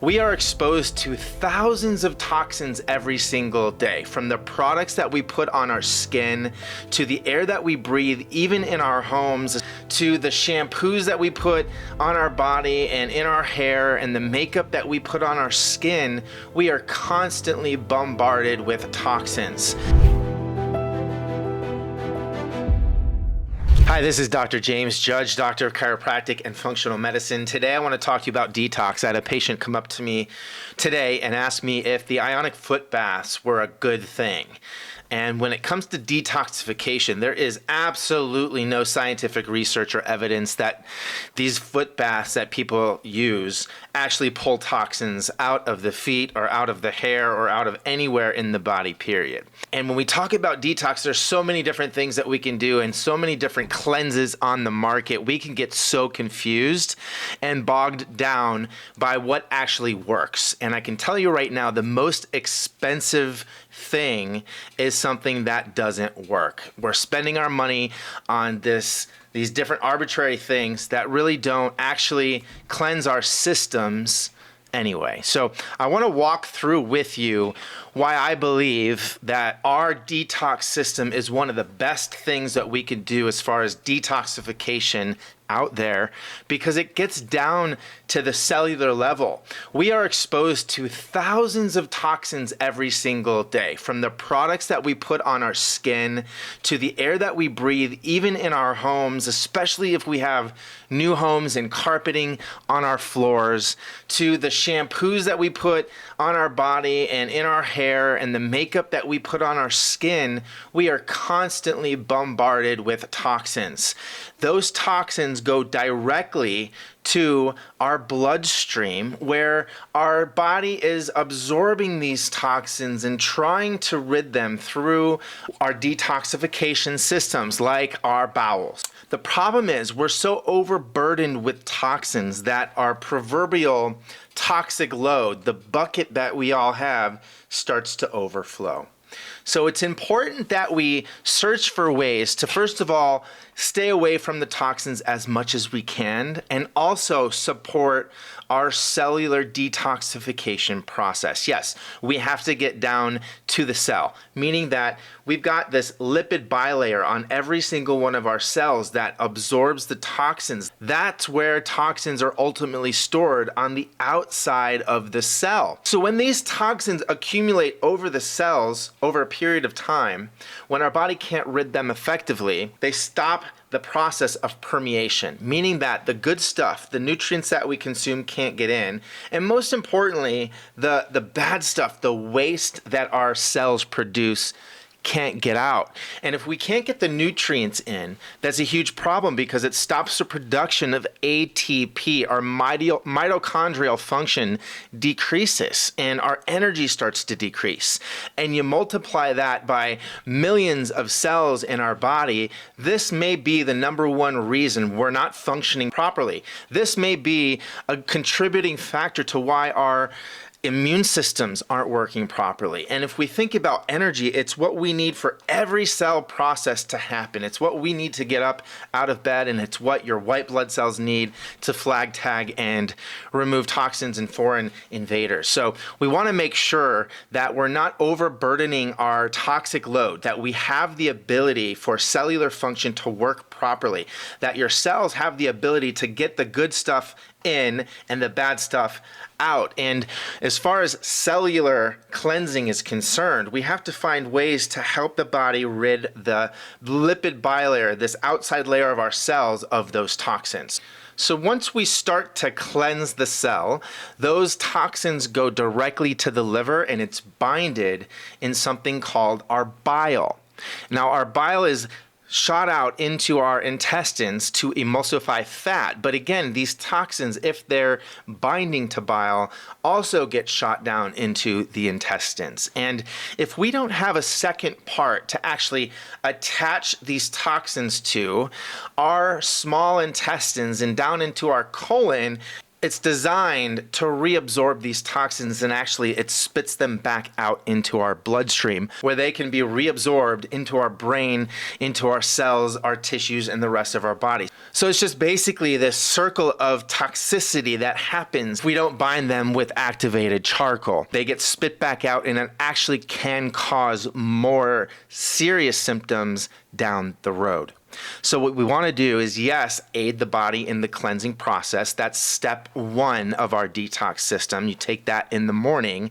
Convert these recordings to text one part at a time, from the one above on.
We are exposed to thousands of toxins every single day, from the products that we put on our skin, to the air that we breathe, even in our homes, to the shampoos that we put on our body and in our hair, and the makeup that we put on our skin. We are constantly bombarded with toxins. Hi, this is Dr. James Judge, Doctor of Chiropractic and Functional Medicine. Today I want to talk to you about detox. I had a patient come up to me today and ask me if the ionic foot baths were a good thing. And when it comes to detoxification, there is absolutely no scientific research or evidence that these foot baths that people use actually pull toxins out of the feet or out of the hair or out of anywhere in the body, period. And when we talk about detox, there's so many different things that we can do and so many different cleanses on the market. We can get so confused and bogged down by what actually works. And I can tell you right now, the most expensive thing is something that doesn't work. We're spending our money on these different arbitrary things that really don't actually cleanse our systems anyway. So I want to walk through with you why I believe that our detox system is one of the best things that we can do as far as detoxification out there, because it gets down to the cellular level. We are exposed to thousands of toxins every single day, from the products that we put on our skin, to the air that we breathe, even in our homes, especially if we have new homes and carpeting on our floors, to the shampoos that we put on our body and in our hair, and the makeup that we put on our skin. We are constantly bombarded with toxins. Those toxins go directly to our bloodstream, where our body is absorbing these toxins and trying to rid them through our detoxification systems, like our bowels. The problem is we're so overburdened with toxins that our proverbial toxic load, the bucket that we all have, starts to overflow. So it's important that we search for ways to, first of all, stay away from the toxins as much as we can, and also support our cellular detoxification process. Yes, we have to get down to the cell, meaning that we've got this lipid bilayer on every single one of our cells that absorbs the toxins. That's where toxins are ultimately stored, on the outside of the cell. So when these toxins accumulate over the cells over a period of time, when our body can't rid them effectively, they stop the process of permeation, meaning that the good stuff, the nutrients that we consume, can't get in. And most importantly, the bad stuff, the waste that our cells produce, can't get out. And if we can't get the nutrients in, that's a huge problem, because it stops the production of ATP. Our mitochondrial function decreases and our energy starts to decrease. And you multiply that by millions of cells in our body, this may be the number one reason we're not functioning properly. This may be a contributing factor to why our immune systems aren't working properly. And if we think about energy, it's what we need for every cell process to happen. It's what we need to get up out of bed, and it's what your white blood cells need to flag, tag, and remove toxins and foreign invaders. So we want to make sure that we're not overburdening our toxic load, that we have the ability for cellular function to work properly, that your cells have the ability to get the good stuff in and the bad stuff out. And as far as cellular cleansing is concerned, we have to find ways to help the body rid the lipid bilayer, this outside layer of our cells, of those toxins. So once we start to cleanse the cell, those toxins go directly to the liver, and it's binded in something called our bile. Now, our bile is shot out into our intestines to emulsify fat. But again, these toxins, if they're binding to bile, also get shot down into the intestines. And if we don't have a second part to actually attach these toxins to, our small intestines and down into our colon, It's designed to reabsorb these toxins, and actually it spits them back out into our bloodstream where they can be reabsorbed into our brain, into our cells, our tissues, and the rest of our body. So it's just basically this circle of toxicity that happens if we don't bind them with activated charcoal. They get spit back out, and it actually can cause more serious symptoms down the road. So what we want to do is, yes, aid the body in the cleansing process. That's step one of our detox system. You take that in the morning,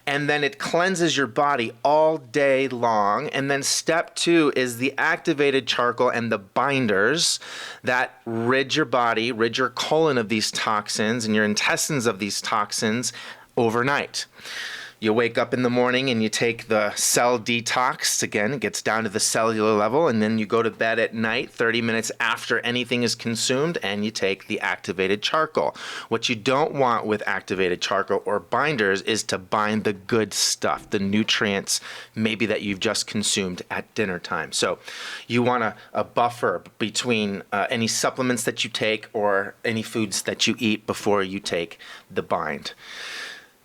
and then it cleanses your body all day long. And then step two is the activated charcoal and the binders that rid your body, rid your colon of these toxins and your intestines of these toxins overnight. You wake up in the morning and you take the cell detox. Again, it gets down to the cellular level, and then you go to bed at night 30 minutes after anything is consumed, and you take the activated charcoal. What you don't want with activated charcoal or binders is to bind the good stuff, the nutrients maybe that you've just consumed at dinner time. So you want a buffer between any supplements that you take or any foods that you eat before you take the bind.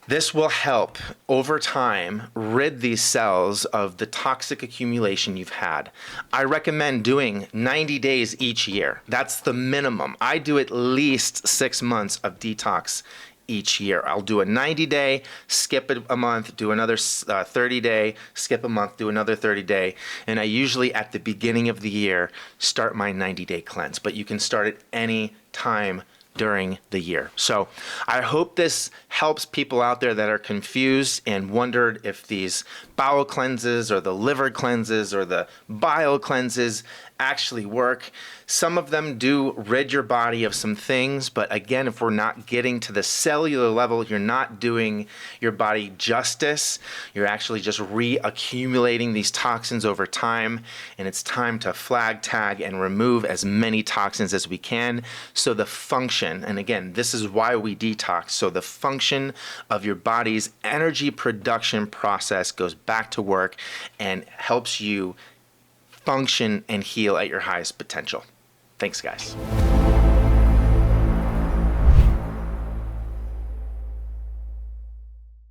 This will help over time rid these cells of the toxic accumulation you've had. I recommend doing 90 days each year. That's the minimum. I do at least 6 months of detox each year. I'll do a 90-day, skip a month, do another 30-day, skip a month, do another 30-day, and I usually at the beginning of the year start my 90-day cleanse, but you can start at any time during the year. So I hope this helps people out there that are confused and wondered if these bowel cleanses or the liver cleanses or the bile cleanses actually work. Some of them do rid your body of some things, but again, if we're not getting to the cellular level, you're not doing your body justice. You're actually just reaccumulating these toxins over time, and it's time to flag, tag, and remove as many toxins as we can so the function, and again, this is why we detox, so the function of your body's energy production process goes back to work and helps you function and heal at your highest potential. Thanks, guys.